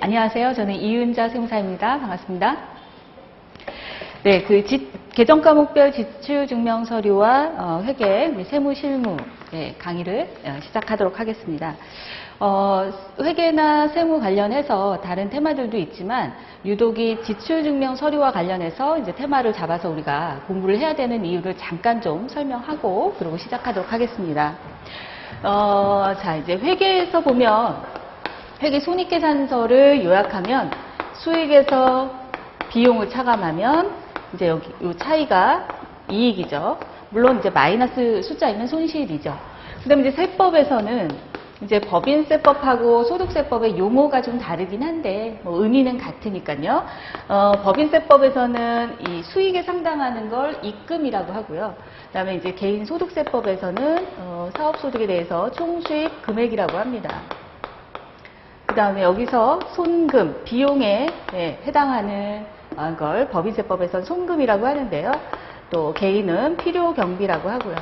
안녕하세요. 저는 이은자 세무사입니다. 반갑습니다. 네, 계정 과목별 지출 증명 서류와 회계, 세무 실무 강의를 시작하도록 하겠습니다. 회계나 세무 관련해서 다른 테마들도 있지만 유독 이 지출 증명 서류와 관련해서 이제 테마를 잡아서 우리가 공부를 해야 되는 이유를 잠깐 좀 설명하고 그리고 시작하도록 하겠습니다. 자, 이제 회계에서 보면 회계 손익계산서를 요약하면 수익에서 비용을 차감하면 이제 여기 이 차이가 이익이죠. 물론 이제 마이너스 숫자이면 손실이죠. 그다음에 이제 세법에서는 이제 법인세법하고 소득세법의 용어가 좀 다르긴 한데 뭐 의미는 같으니까요. 법인세법에서는 이 수익에 상당하는 걸 입금이라고 하고요. 그다음에 이제 개인소득세법에서는 사업소득에 대해서 총수익 금액이라고 합니다. 그 다음에 여기서 손금, 비용에 해당하는 걸 법인세법에서는 손금이라고 하는데요. 또 개인은 필요경비라고 하고요.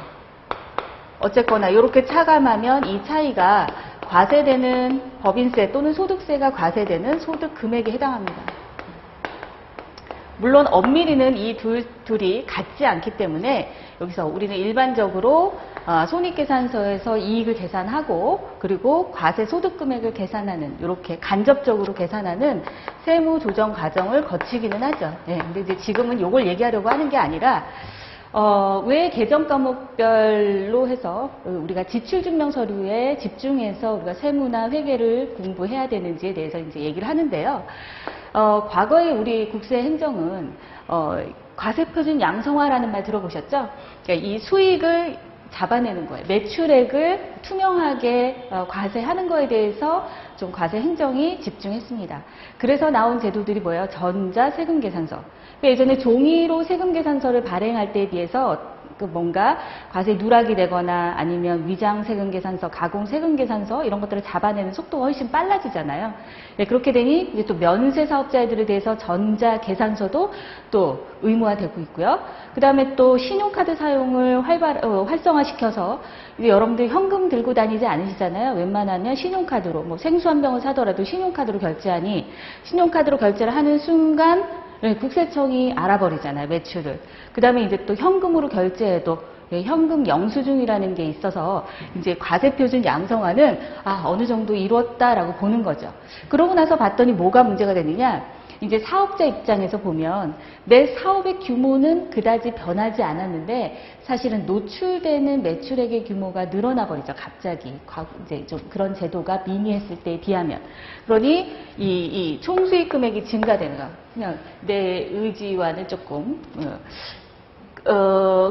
어쨌거나 이렇게 차감하면 이 차이가 과세되는 법인세 또는 소득세가 과세되는 소득 금액에 해당합니다. 물론 엄밀히는 이 둘이 같지 않기 때문에 여기서 우리는 일반적으로 손익계산서에서 이익을 계산하고 그리고 과세 소득 금액을 계산하는 이렇게 간접적으로 계산하는 세무 조정 과정을 거치기는 하죠. 근데 이제 지금은 이걸 얘기하려고 하는 게 아니라 왜 계정 과목별로 해서 우리가 지출증명서류에 집중해서 우리가 세무나 회계를 공부해야 되는지에 대해서 이제 얘기를 하는데요. 과거에 우리 국세 행정은 과세표준 양성화라는 말 들어보셨죠? 그러니까 이 수익을 잡아내는 거예요. 매출액을 투명하게 과세하는 거에 대해서 좀 과세 행정이 집중했습니다. 그래서 나온 제도들이 뭐예요? 전자세금계산서. 예전에 종이로 세금계산서를 발행할 때에 비해서 뭔가 과세 누락이 되거나 아니면 위장 세금계산서, 가공 세금계산서 이런 것들을 잡아내는 속도가 훨씬 빨라지잖아요. 그렇게 되니 이제 또 면세 사업자들에 대해서 전자계산서도 또 의무화되고 있고요. 그 다음에 또 신용카드 사용을 활성화시켜서 여러분들 현금 들고 다니지 않으시잖아요. 웬만하면 신용카드로 뭐 생수 한 병을 사더라도 신용카드로 결제하니 신용카드로 결제를 하는 순간 국세청이 알아버리잖아요, 매출을. 그 다음에 이제 또 현금으로 결제해도 현금 영수증이라는 게 있어서 이제 과세표준 양성화는 어느 정도 이루었다라고 보는 거죠. 그러고 나서 봤더니 뭐가 문제가 되느냐? 이제 사업자 입장에서 보면 내 사업의 규모는 그다지 변하지 않았는데 사실은 노출되는 매출액의 규모가 늘어나 버리죠. 갑자기 이제 좀 그런 제도가 미미했을 때에 비하면. 그러니 이 총수익 금액이 증가되는 거. 그냥 내 의지와는 조금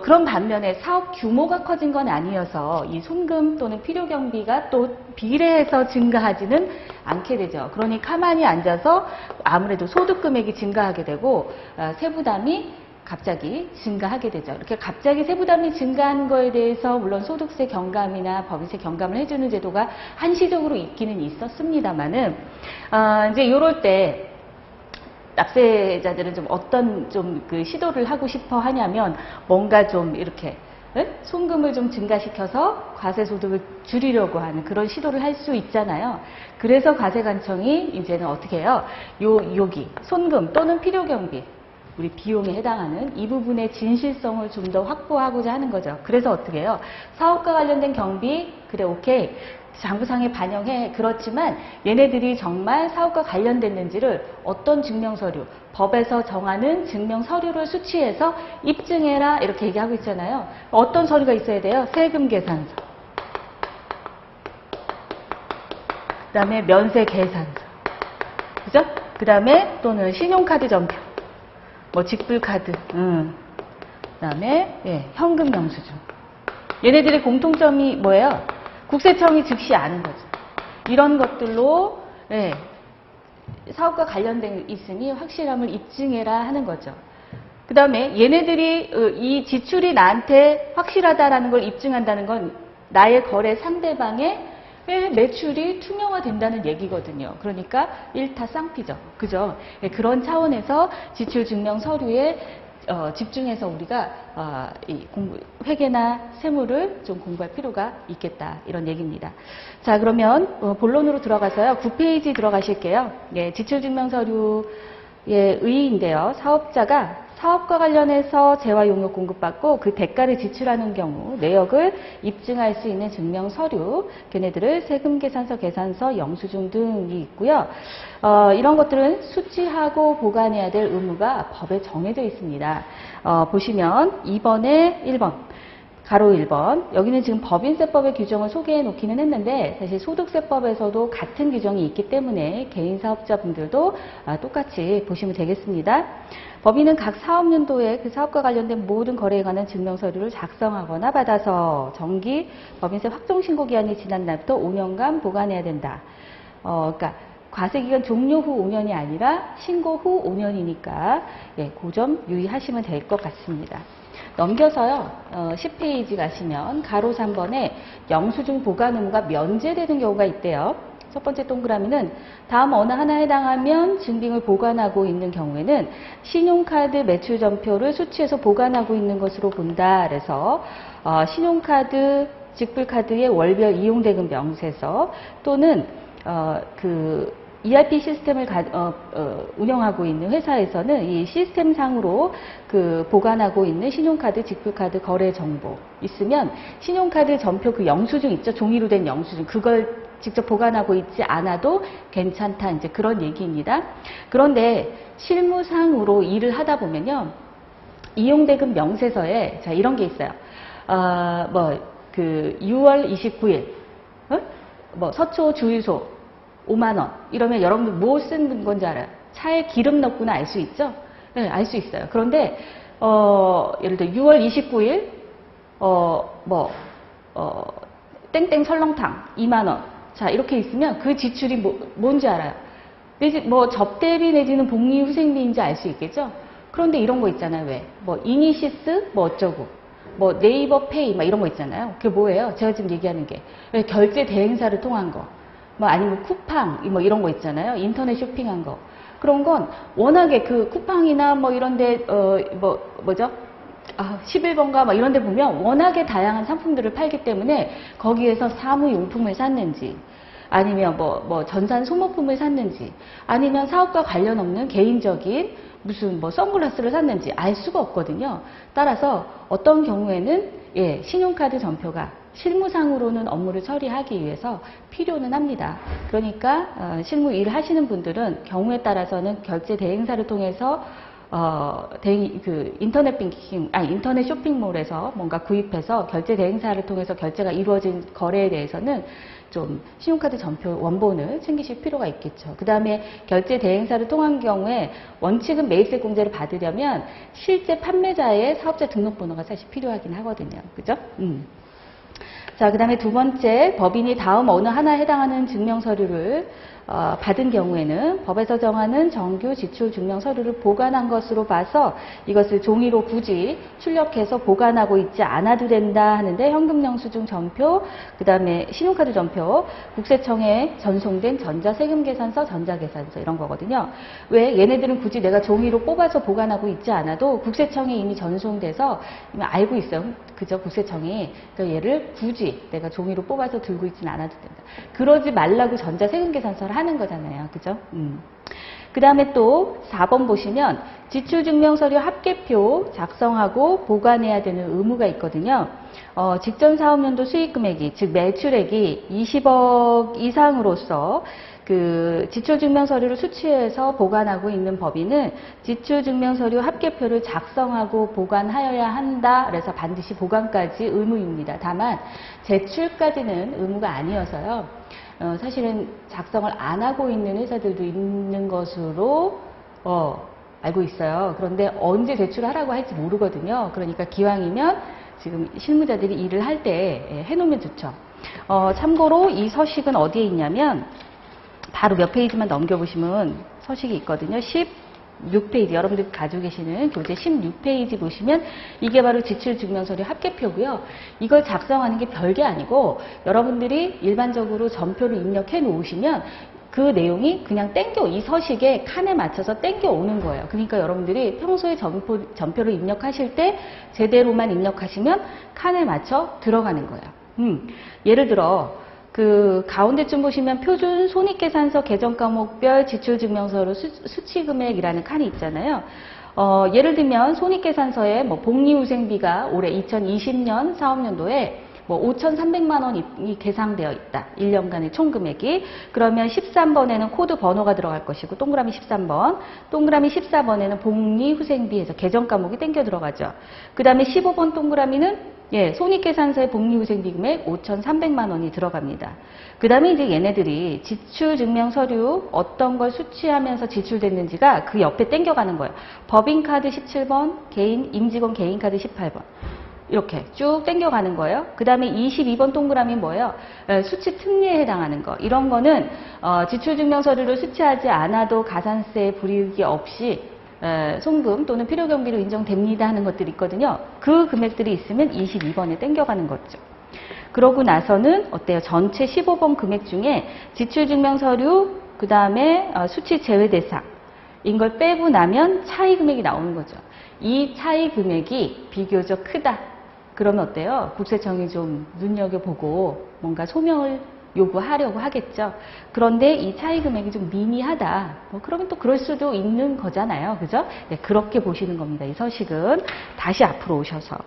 그런 반면에 사업 규모가 커진 건 아니어서 이 손금 또는 필요경비가 또 비례해서 증가하지는 않게 되죠. 그러니 가만히 앉아서 아무래도 소득 금액이 증가하게 되고 세부담이 갑자기 증가하게 되죠. 이렇게 갑자기 세부담이 증가한 거에 대해서 물론 소득세 경감이나 법인세 경감을 해주는 제도가 한시적으로 있기는 있었습니다만은 이제 이럴 때 납세자들은 좀 어떤 그 시도를 하고 싶어 하냐면 뭔가 좀 이렇게 손금을 좀 증가시켜서 과세소득을 줄이려고 하는 그런 시도를 할 수 있잖아요. 그래서 과세관청이 이제는 어떻게 해요? 여기 손금 또는 필요경비 우리 비용에 해당하는 이 부분의 진실성을 좀 더 확보하고자 하는 거죠. 그래서 어떻게 해요? 사업과 관련된 경비 그래 오케이. 장부상에 반영해. 그렇지만 얘네들이 정말 사업과 관련됐는지를 어떤 증명서류, 법에서 정하는 증명서류를 수취해서 입증해라 이렇게 얘기하고 있잖아요. 어떤 서류가 있어야 돼요? 세금계산서. 그 다음에 면세계산서. 그죠? 그 다음에 또는 신용카드 전표. 뭐 직불카드. 그 다음에 현금 영수증. 얘네들의 공통점이 뭐예요? 국세청이 즉시 아는 거죠. 이런 것들로 사업과 관련된 있으니 확실함을 입증해라 하는 거죠. 그 다음에 얘네들이 이 지출이 나한테 확실하다라는 걸 입증한다는 건 나의 거래 상대방의 매출이 투명화된다는 얘기거든요. 그러니까 일타쌍피죠. 그죠? 그런 차원에서 지출증명 서류에 집중해서 우리가 이 회계나 세무를 좀 공부할 필요가 있겠다 이런 얘기입니다. 자, 그러면 본론으로 들어가서요. 9페이지 들어가실게요. 예, 지출증명서류의 의의인데요. 사업자가 사업과 관련해서 재화 용역 공급받고 그 대가를 지출하는 경우 내역을 입증할 수 있는 증명서류, 걔네들을 세금계산서, 계산서, 영수증 등이 있고요. 이런 것들은 수취하고 보관해야 될 의무가 법에 정해져 있습니다. 보시면 2번에 1번, 가로 1번. 여기는 지금 법인세법의 규정을 소개해 놓기는 했는데 사실 소득세법에서도 같은 규정이 있기 때문에 개인사업자분들도 똑같이 보시면 되겠습니다. 법인은 각 사업연도에 그 사업과 관련된 모든 거래에 관한 증명서류를 작성하거나 받아서 정기 법인세 확정신고기한이 지난 날부터 5년간 보관해야 된다. 그러니까 과세기간 종료 후 5년이 아니라 신고 후 5년이니까 예, 그 점 유의하시면 될 것 같습니다. 넘겨서요. 10페이지 가시면 가로 3번에 영수증 보관 의무가 면제되는 경우가 있대요. 첫 번째 동그라미는 다음 어느 하나에 해당하면 증빙을 보관하고 있는 경우에는 신용카드 매출전표를 수취해서 보관하고 있는 것으로 본다. 그래서 신용카드, 직불카드의 월별 이용대금 명세서 또는 그 ERP 시스템을 운영하고 있는 회사에서는 이 시스템상으로 그 보관하고 있는 신용카드, 직불카드 거래 정보 있으면 신용카드 전표 그 영수증 있죠? 종이로 된 영수증. 그걸 직접 보관하고 있지 않아도 괜찮다. 이제 그런 얘기입니다. 그런데 실무상으로 일을 하다 보면요. 이용대금 명세서에 자, 이런 게 있어요. 그 6월 29일 서초 주유소 5만 원 이러면 여러분들 뭐 쓰는 건지 알아요? 차에 기름 넣구나 알 수 있죠? 네, 알 수 있어요. 그런데 예를 들어 6월 29일 땡땡 설렁탕 2만 원. 자, 이렇게 있으면 그 지출이 뭔지 알아요. 내지 접대비 내지는 복리후생비인지 알 수 있겠죠? 그런데 이런 거 있잖아요. 왜? 이니시스 어쩌고 네이버 페이 이런 거 있잖아요. 그게 뭐예요? 제가 지금 얘기하는 게 왜 결제 대행사를 통한 거. 아니면 쿠팡 이런 거 있잖아요. 인터넷 쇼핑한 거. 그런 건 워낙에 그 쿠팡이나 이런데 뭐죠? 11번가 이런 데 보면 워낙에 다양한 상품들을 팔기 때문에 거기에서 사무용품을 샀는지 아니면 전산 소모품을 샀는지 아니면 사업과 관련 없는 개인적인 무슨 선글라스를 샀는지 알 수가 없거든요. 따라서 어떤 경우에는 예, 신용카드 전표가 실무상으로는 업무를 처리하기 위해서 필요는 합니다. 그러니까 실무 일을 하시는 분들은 경우에 따라서는 결제 대행사를 통해서 인터넷 뱅킹, 인터넷 쇼핑몰에서 뭔가 구입해서 결제 대행사를 통해서 결제가 이루어진 거래에 대해서는 좀 신용카드 전표 원본을 챙기실 필요가 있겠죠. 그 다음에 결제 대행사를 통한 경우에 원칙은 매입세 공제를 받으려면 실제 판매자의 사업자 등록번호가 사실 필요하긴 하거든요. 그죠? 자, 그 다음에 두 번째, 법인이 다음 어느 하나에 해당하는 증명서류를 받은 경우에는 법에서 정하는 정규 지출 증명서류를 보관한 것으로 봐서 이것을 종이로 굳이 출력해서 보관하고 있지 않아도 된다 하는데 현금영수증 전표, 그 다음에 신용카드 전표, 국세청에 전송된 전자세금계산서, 전자계산서 이런 거거든요. 왜? 얘네들은 굳이 내가 종이로 뽑아서 보관하고 있지 않아도 국세청에 이미 전송돼서 이미 알고 있어요. 그죠? 국세청이. 그러니까 얘를 굳이 내가 종이로 뽑아서 들고 있지는 않아도 된다. 그러지 말라고 전자세금계산서를 하는 거잖아요. 그죠? 그 다음에 또 4번 보시면 지출증명서류 합계표 작성하고 보관해야 되는 의무가 있거든요. 직전 사업연도 수익금액이 즉 매출액이 20억 이상으로서 그 지출증명서류를 수취해서 보관하고 있는 법인은 지출증명서류 합계표를 작성하고 보관하여야 한다. 그래서 반드시 보관까지 의무입니다. 다만 제출까지는 의무가 아니어서요. 사실은 작성을 안 하고 있는 회사들도 있는 것으로 알고 있어요. 그런데 언제 제출하라고 할지 모르거든요. 그러니까 기왕이면 지금 실무자들이 일을 할 때 해놓으면 좋죠. 참고로 이 서식은 어디에 있냐면 바로 몇 페이지만 넘겨보시면 서식이 있거든요. 16페이지, 여러분들 가지고 계시는 교재 16페이지 보시면 이게 바로 지출증명서류 합계표고요. 이걸 작성하는 게 별게 아니고 여러분들이 일반적으로 전표를 입력해 놓으시면 그 내용이 그냥 이 서식에 칸에 맞춰서 땡겨오는 거예요. 그러니까 여러분들이 평소에 전표를 입력하실 때 제대로만 입력하시면 칸에 맞춰 들어가는 거예요. 예를 들어 그 가운데쯤 보시면 표준 손익계산서 계정 과목별 지출증명서로 수치금액이라는 칸이 있잖아요. 예를 들면 손익계산서에 뭐 복리후생비가 올해 2020년 사업년도에 뭐 5,300만 원이 계상되어 있다. 1년간의 총금액이. 그러면 13번에는 코드 번호가 들어갈 것이고 동그라미 13번, 동그라미 14번에는 복리후생비에서 계정 과목이 땡겨 들어가죠. 그 다음에 15번 동그라미는 손익계산서의 복리후생비 금액 5,300만 원이 들어갑니다. 그 다음에 이제 얘네들이 지출증명서류 어떤 걸 수취하면서 지출됐는지가 그 옆에 땡겨가는 거예요. 법인카드 17번, 임직원 개인카드 18번. 이렇게 쭉 땡겨가는 거예요. 그 다음에 22번 동그라미 뭐예요? 수치 특례에 해당하는 거. 이런 거는 지출증명서류를 수취하지 않아도 가산세 불이익이 없이 송금 또는 필요경비로 인정됩니다 하는 것들이 있거든요. 그 금액들이 있으면 22번에 땡겨가는 거죠. 그러고 나서는 어때요? 전체 15번 금액 중에 지출증명서류 그 다음에 수취 제외 대상 인 걸 빼고 나면 차이 금액이 나오는 거죠. 이 차이 금액이 비교적 크다. 그러면 어때요? 국세청이 좀 눈여겨보고 뭔가 소명을 요구하려고 하겠죠. 그런데 이 차이 금액이 좀 미미하다. 그러면 또 그럴 수도 있는 거잖아요. 그죠? 네, 그렇게 보시는 겁니다. 이 서식은. 다시 앞으로 오셔서.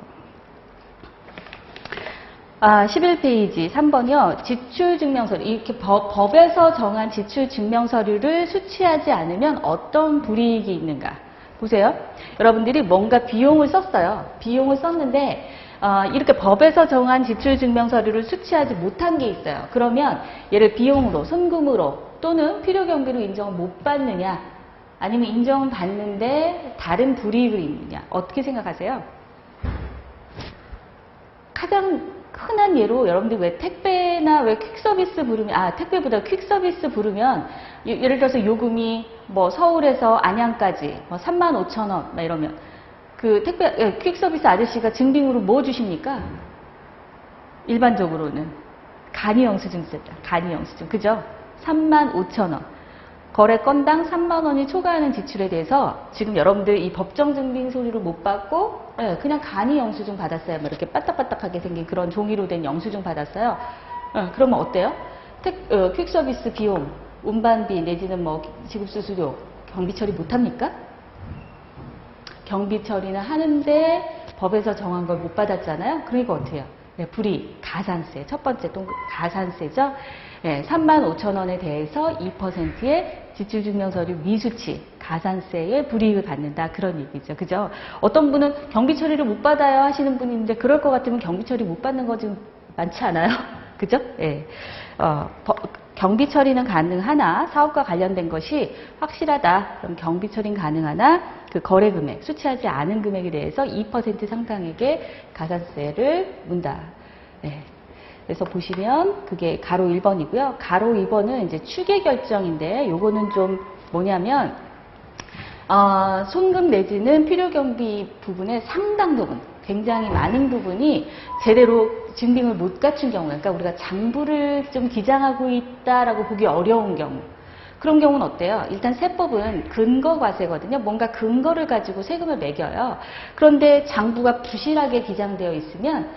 11페이지 3번이요. 지출증명서류. 이렇게 법에서 정한 지출증명서류를 수취하지 않으면 어떤 불이익이 있는가. 보세요. 여러분들이 뭔가 비용을 썼어요. 비용을 썼는데 이렇게 법에서 정한 지출증명서류를 수취하지 못한 게 있어요. 그러면 얘를 비용으로, 송금으로 또는 필요경비로 인정을 못 받느냐 아니면 인정은 받는데 다른 불이익을 입느냐. 어떻게 생각하세요? 가장 흔한 예로 여러분들 왜 택배나 왜 퀵서비스 부르면 택배보다 퀵서비스 부르면 예를 들어서 요금이 뭐 서울에서 안양까지 뭐 35,000원 막 이러면 그 택배 퀵서비스 아저씨가 증빙으로 뭐 주십니까? 일반적으로는 간이영수증 쓰다. 간이영수증. 그죠? 35,000원. 거래 건당 3만 원이 초과하는 지출에 대해서 지금 여러분들 이 법정 증빙 서류를 못 받고 그냥 간이 영수증 받았어요. 뭐 이렇게 빠딱빠딱하게 생긴 그런 종이로 된 영수증 받았어요. 그러면 어때요? 퀵 서비스 비용, 운반비 내지는 뭐 지급 수수료 경비 처리 못 합니까? 경비 처리는 하는데 법에서 정한 걸 못 받았잖아요. 그러니까 어떻게 해요? 불이익, 가산세. 첫 번째 가산세죠. 35,000원에 대해서 2%의 지출증명서류 미수치, 가산세의 불이익을 받는다. 그런 얘기죠. 그죠? 어떤 분은 경비 처리를 못 받아요 하시는 분이 있는데 그럴 것 같으면 경비 처리 못 받는 거 지금 많지 않아요? 그죠? 경비 처리는 가능하나 사업과 관련된 것이 확실하다. 그럼 경비 처리는 가능하나 그 거래 금액, 수취하지 않은 금액에 대해서 2% 상당액의 가산세를 문다. 그래서 보시면 그게 가로 1번이고요. 가로 2번은 이제 추계 결정인데 요거는 좀 뭐냐면 손금 내지는 필요경비 부분의 상당 부분, 굉장히 많은 부분이 제대로 증빙을 못 갖춘 경우, 그러니까 우리가 장부를 좀 기장하고 있다라고 보기 어려운 경우, 그런 경우는 어때요? 일단 세법은 근거과세거든요. 뭔가 근거를 가지고 세금을 매겨요. 그런데 장부가 부실하게 기장되어 있으면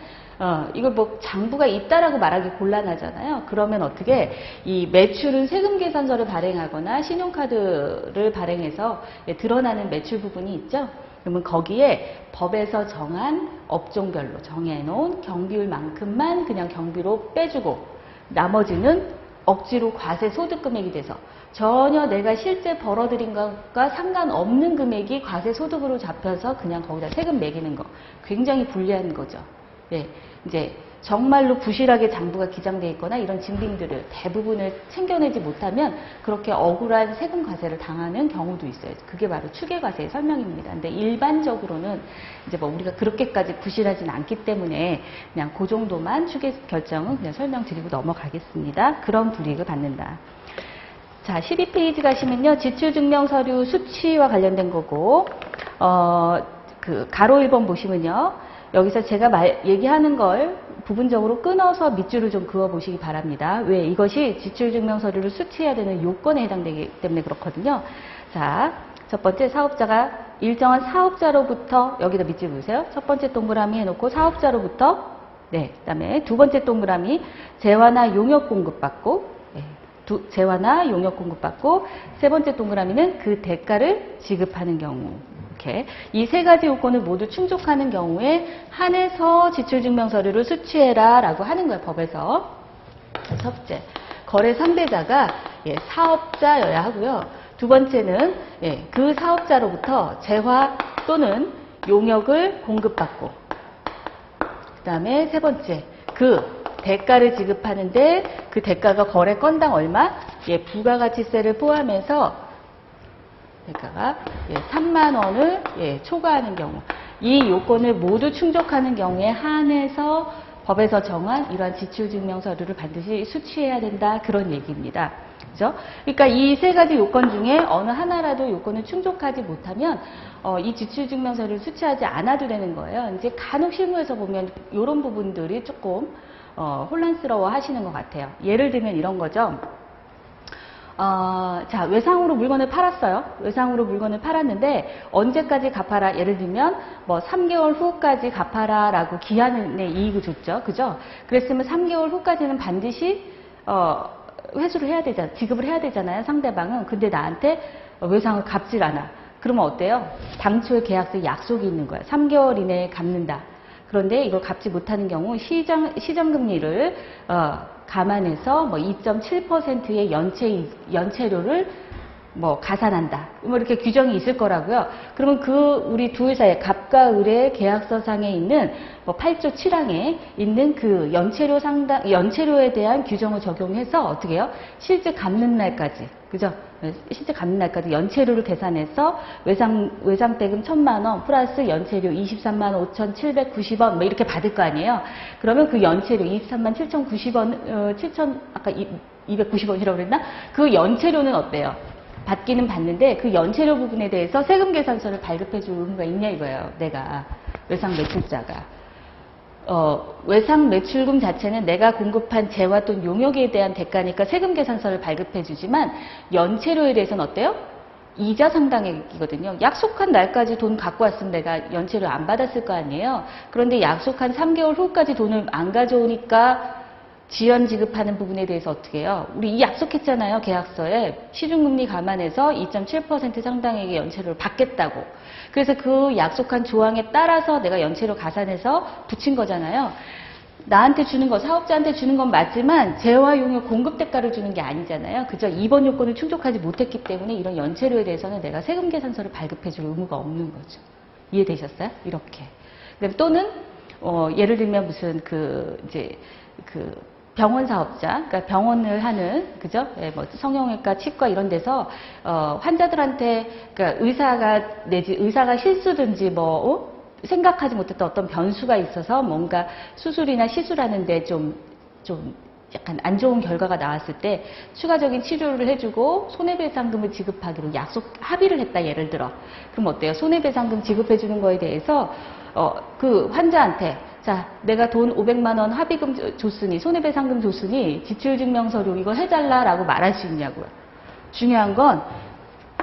이걸 뭐 장부가 있다라고 말하기 곤란하잖아요. 그러면 어떻게 이 매출은 세금 계산서를 발행하거나 신용카드를 발행해서 드러나는 매출 부분이 있죠. 그러면 거기에 법에서 정한 업종별로 정해놓은 경비율만큼만 그냥 경비로 빼주고 나머지는 억지로 과세 소득 금액이 돼서 전혀 내가 실제 벌어들인 것과 상관없는 금액이 과세 소득으로 잡혀서 그냥 거기다 세금 매기는 거. 굉장히 불리한 거죠. 이제 정말로 부실하게 장부가 기장되어 있거나 이런 증빙들을 대부분을 챙겨내지 못하면 그렇게 억울한 세금 과세를 당하는 경우도 있어요. 그게 바로 추계과세의 설명입니다. 근데 일반적으로는 이제 뭐 우리가 그렇게까지 부실하진 않기 때문에 그냥 그 정도만 추계 결정은 그냥 설명드리고 넘어가겠습니다. 그런 불이익을 받는다. 자, 12페이지 가시면요. 지출증명서류 수취와 관련된 거고, 그 가로 1번 보시면요. 여기서 제가 얘기하는 걸 부분적으로 끊어서 밑줄을 좀 그어 보시기 바랍니다. 왜? 이것이 지출증명서류를 수취해야 되는 요건에 해당되기 때문에 그렇거든요. 자, 첫 번째 사업자가 일정한 사업자로부터 여기다 밑줄 그으세요. 첫 번째 동그라미 해놓고 사업자로부터 네, 그다음에 두 번째 동그라미 재화나 용역 공급받고 재화나 용역 공급받고 세 번째 동그라미는 그 대가를 지급하는 경우. 이렇게 이 세 가지 요건을 모두 충족하는 경우에 한해서 지출증명서류를 수취해라 라고 하는 거예요. 법에서. 첫째, 거래 상대자가 사업자여야 하고요. 두 번째는 그 사업자로부터 재화 또는 용역을 공급받고 그 다음에 세 번째, 그 대가를 지급하는데 그 대가가 거래 건당 얼마? 부가가치세를 포함해서 대가가 3만 원을 초과하는 경우 이 요건을 모두 충족하는 경우에 한해서 법에서 정한 이러한 지출증명서류를 반드시 수취해야 된다 그런 얘기입니다. 그죠? 그러니까 이 세 가지 요건 중에 어느 하나라도 요건을 충족하지 못하면 이 지출증명서류를 수취하지 않아도 되는 거예요. 이제 간혹 실무에서 보면 이런 부분들이 조금 혼란스러워 하시는 것 같아요. 예를 들면 이런 거죠. 자, 외상으로 물건을 팔았어요. 외상으로 물건을 팔았는데 언제까지 갚아라? 예를 들면 뭐 3개월 후까지 갚아라 라고 기한의 이익을 줬죠. 그죠? 그랬으면 3개월 후까지는 반드시 회수를 해야 되잖아요. 지급을 해야 되잖아요. 상대방은. 근데 나한테 외상을 갚질 않아. 그러면 어때요? 당초에 계약서에 약속이 있는 거야. 3개월 이내에 갚는다. 그런데 이걸 갚지 못하는 경우 시정금리를 감안해서 뭐 2.7%의 연체료를 뭐 가산한다. 뭐 이렇게 규정이 있을 거라고요. 그러면 그 우리 둘 사이에 갑과 을의 계약서상에 있는 뭐 8조 7항에 있는 그 연체료에 대한 규정을 적용해서 어떻게 해요? 실제 갚는 날까지. 그죠? 실제 갚는 날까지 연체료를 계산해서 외상대금 1,000만 원 플러스 연체료 23만 5,790원 뭐 이렇게 받을 거 아니에요. 그러면 그 연체료 23만 7,090원, 7,000 아까 290원이라고 그랬나? 그 연체료는 어때요? 받기는 받는데 그 연체료 부분에 대해서 세금 계산서를 발급해 줄 의무가 있냐 이거예요. 내가 외상 매출자가. 외상 매출금 자체는 내가 공급한 재화 또는 용역에 대한 대가니까 세금 계산서를 발급해 주지만 연체료에 대해서는 어때요? 이자 상당액이거든요. 약속한 날까지 돈 갖고 왔으면 내가 연체료 안 받았을 거 아니에요. 그런데 약속한 3개월 후까지 돈을 안 가져오니까 지연 지급하는 부분에 대해서 어떻게 해요? 우리 이 약속했잖아요. 계약서에 시중금리 감안해서 2.7% 상당액의 연체료를 받겠다고. 그래서 그 약속한 조항에 따라서 내가 연체료 가산해서 붙인 거잖아요. 나한테 주는 거, 사업자한테 주는 건 맞지만 재화 용역 공급 대가를 주는 게 아니잖아요. 그죠? 2번 요건을 충족하지 못했기 때문에 이런 연체료에 대해서는 내가 세금 계산서를 발급해 줄 의무가 없는 거죠. 이해되셨어요? 이렇게. 또는 예를 들면 무슨 병원 사업자, 그러니까 병원을 하는, 그죠? 뭐 성형외과, 치과 이런 데서 환자들한테, 그러니까 의사가 실수든지 생각하지 못했던 어떤 변수가 있어서 뭔가 수술이나 시술하는데 좀 약간 안 좋은 결과가 나왔을 때 추가적인 치료를 해주고 손해배상금을 지급하기로 합의를 했다, 예를 들어. 그럼 어때요? 손해배상금 지급해주는 거에 대해서 그 환자한테 자, 내가 돈 500만 원 합의금 줬으니, 손해배상금 줬으니 지출증명서류 이거 해달라라고 말할 수 있냐고요. 중요한 건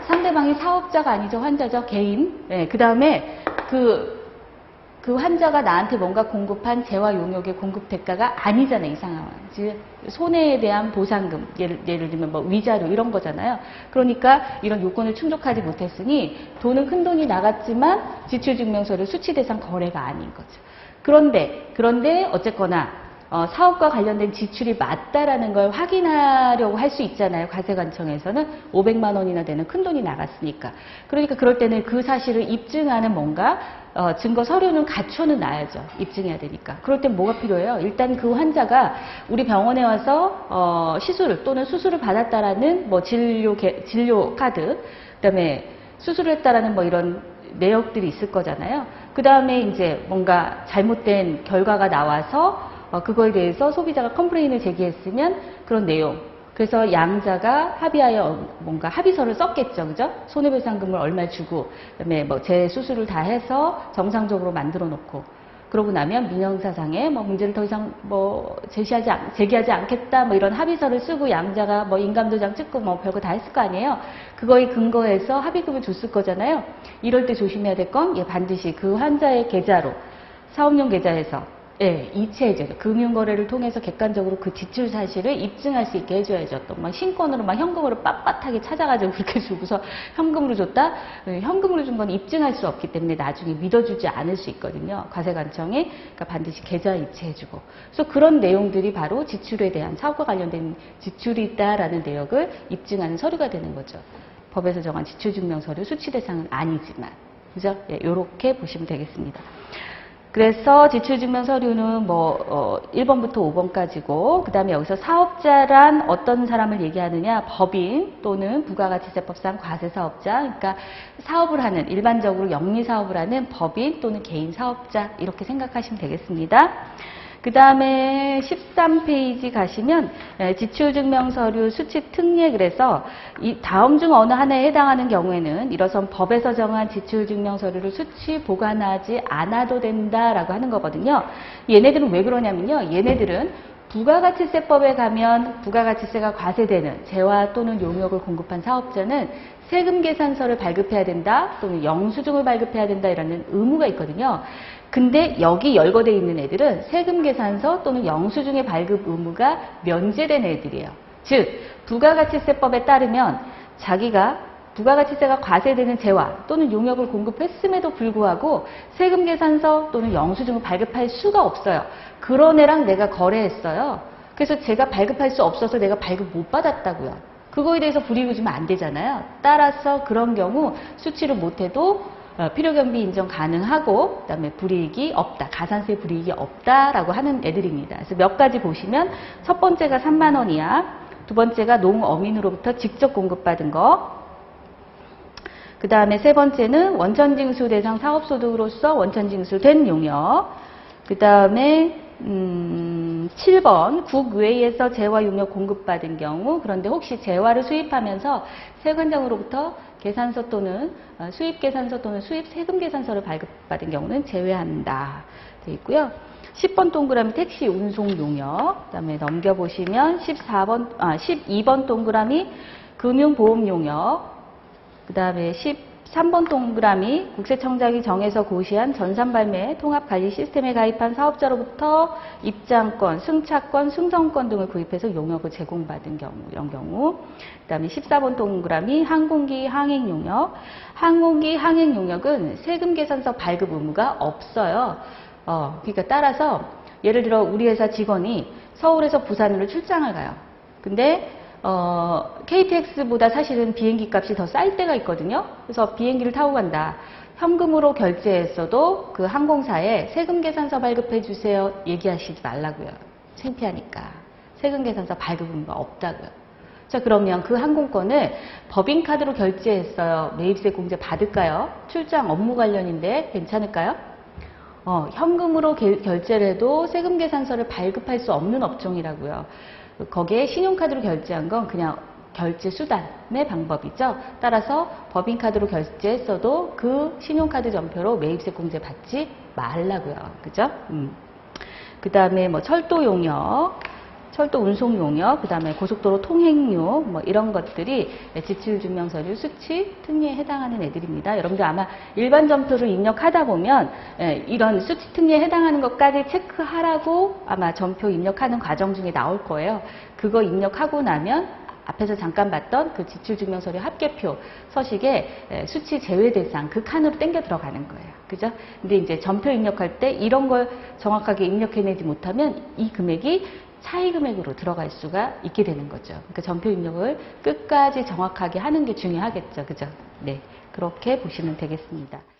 상대방이 사업자가 아니죠. 환자죠. 개인. 그 다음에 그 환자가 나한테 뭔가 공급한 재화 용역의 공급 대가가 아니잖아요. 이 상황은. 즉 손해에 대한 보상금, 예를 들면 뭐 위자료 이런 거잖아요. 그러니까 이런 요건을 충족하지 못했으니 돈은 큰돈이 나갔지만 지출증명서류 수취 대상 거래가 아닌 거죠. 그런데 어쨌거나 사업과 관련된 지출이 맞다라는 걸 확인하려고 할 수 있잖아요. 과세관청에서는 500만 원이나 되는 큰돈이 나갔으니까. 그러니까 그럴 때는 그 사실을 입증하는 뭔가 증거 서류는 갖춰는 놔야죠. 입증해야 되니까. 그럴 땐 뭐가 필요해요? 일단 그 환자가 우리 병원에 와서 시술 또는 수술을 받았다라는 뭐 진료 카드, 그다음에 수술을 했다라는 뭐 이런 내역들이 있을 거잖아요. 그 다음에 이제 뭔가 잘못된 결과가 나와서 그거에 대해서 소비자가 컴플레인을 제기했으면 그런 내용. 그래서 양자가 합의하여 뭔가 합의서를 썼겠죠. 그죠? 손해배상금을 얼마 주고, 그다음에 뭐 재수술을 다 해서 정상적으로 만들어 놓고. 그러고 나면 민형사상에 뭐 문제를 더 이상 뭐 제기하지 않겠다 뭐 이런 합의서를 쓰고 양자가 뭐 인감도장 찍고 뭐 별거 다 했을 거 아니에요. 그거에 근거해서 합의금을 줬을 거잖아요. 이럴 때 조심해야 될 건 반드시 그 환자의 계좌로 사업용 계좌에서 이체해줘요. 금융거래를 통해서 객관적으로 그 지출 사실을 입증할 수 있게 해줘야죠. 또 막 신권으로 막 현금으로 빳빳하게 찾아가지고 그렇게 주고서 현금으로 줬다? 현금으로 준 건 입증할 수 없기 때문에 나중에 믿어주지 않을 수 있거든요. 과세관청이 그러니까 반드시 계좌 이체해주고. 그래서 그런 내용들이 바로 지출에 대한 사업과 관련된 지출이 있다라는 내역을 입증하는 서류가 되는 거죠. 법에서 정한 지출증명서류 수치 대상은 아니지만. 그죠? 요렇게 보시면 되겠습니다. 그래서 지출증명 서류는 1번부터 5번까지고, 그 다음에 여기서 사업자란 어떤 사람을 얘기하느냐, 법인 또는 부가가치세법상 과세사업자, 그러니까 사업을 하는, 일반적으로 영리사업을 하는 법인 또는 개인 사업자, 이렇게 생각하시면 되겠습니다. 그 다음에 13페이지 가시면 지출증명서류 수치 특례, 그래서 이 다음 중 어느 하나에 해당하는 경우에는 일어선 법에서 정한 지출증명서류를 수치 보관하지 않아도 된다라고 하는 거거든요. 얘네들은 왜 그러냐면요. 얘네들은 부가가치세법에 가면 부가가치세가 과세되는 재화 또는 용역을 공급한 사업자는 세금계산서를 발급해야 된다 또는 영수증을 발급해야 된다 이라는 의무가 있거든요. 근데 여기 열거되어 있는 애들은 세금계산서 또는 영수증의 발급 의무가 면제된 애들이에요. 즉 부가가치세법에 따르면 자기가 부가가치세가 과세되는 재화 또는 용역을 공급했음에도 불구하고 세금계산서 또는 영수증을 발급할 수가 없어요. 그런 애랑 내가 거래했어요. 그래서 제가 발급할 수 없어서 내가 발급 못 받았다고요. 그거에 대해서 불이익을 주면 안 되잖아요. 따라서 그런 경우 수치를 못해도 필요경비 인정 가능하고, 그 다음에 불이익이 없다, 가산세 불이익이 없다라고 하는 애들입니다. 그래서 몇 가지 보시면 첫 번째가 3만 원이야. 두 번째가 농어민으로부터 직접 공급받은 거. 그 다음에 세 번째는 원천징수 대상 사업소득으로서 원천징수된 용역. 그 다음에 7번 국외에서 재화 용역 공급받은 경우, 그런데 혹시 재화를 수입하면서 세관청으로부터 계산서 또는 수입계산서 또는 수입세금계산서를 발급받은 경우는 제외한다 되어 있고요. 10번 동그라미 택시 운송 용역, 그 다음에 넘겨보시면 12번 동그라미 금융보험 용역, 그 다음에 13번 동그라미 국세청장이 정해서 고시한 전산발매 통합관리 시스템에 가입한 사업자로부터 입장권, 승차권, 승선권 등을 구입해서 용역을 제공받은 경우, 이런 경우. 그 다음에 14번 동그라미 항공기 항행 용역. 항공기 항행 용역은 세금계산서 발급 의무가 없어요. 그러니까 따라서 예를 들어 우리 회사 직원이 서울에서 부산으로 출장을 가요. 근데 KTX보다 사실은 비행기 값이 더 쌀 때가 있거든요. 그래서 비행기를 타고 간다. 현금으로 결제했어도 그 항공사에 세금계산서 발급해 주세요 얘기하시지 말라고요. 창피하니까. 세금계산서 발급 의무가 없다고요. 자, 그러면 그 항공권을 법인카드로 결제했어요. 매입세 공제 받을까요? 출장 업무 관련인데 괜찮을까요? 현금으로 결제를 해도 세금계산서를 발급할 수 없는 업종이라고요. 거기에 신용카드로 결제한 건 그냥 결제 수단의 방법이죠. 따라서 법인카드로 결제했어도 그 신용카드 전표로 매입세 공제 받지 말라고요. 그죠? 그 다음에 철도 용역, 철도 운송 용역, 그 다음에 고속도로 통행료, 이런 것들이 지출증명서류 수치 특례에 해당하는 애들입니다. 여러분들 아마 일반 점표를 입력하다 보면 이런 수치 특례에 해당하는 것까지 체크하라고 아마 점표 입력하는 과정 중에 나올 거예요. 그거 입력하고 나면 앞에서 잠깐 봤던 그 지출증명서류 합계표 서식에 수치 제외 대상 그 칸으로 땡겨 들어가는 거예요. 그죠? 근데 이제 점표 입력할 때 이런 걸 정확하게 입력해내지 못하면 이 금액이 차이 금액으로 들어갈 수가 있게 되는 거죠. 그러니까 점표 입력을 끝까지 정확하게 하는 게 중요하겠죠. 그죠? 네. 그렇게 보시면 되겠습니다.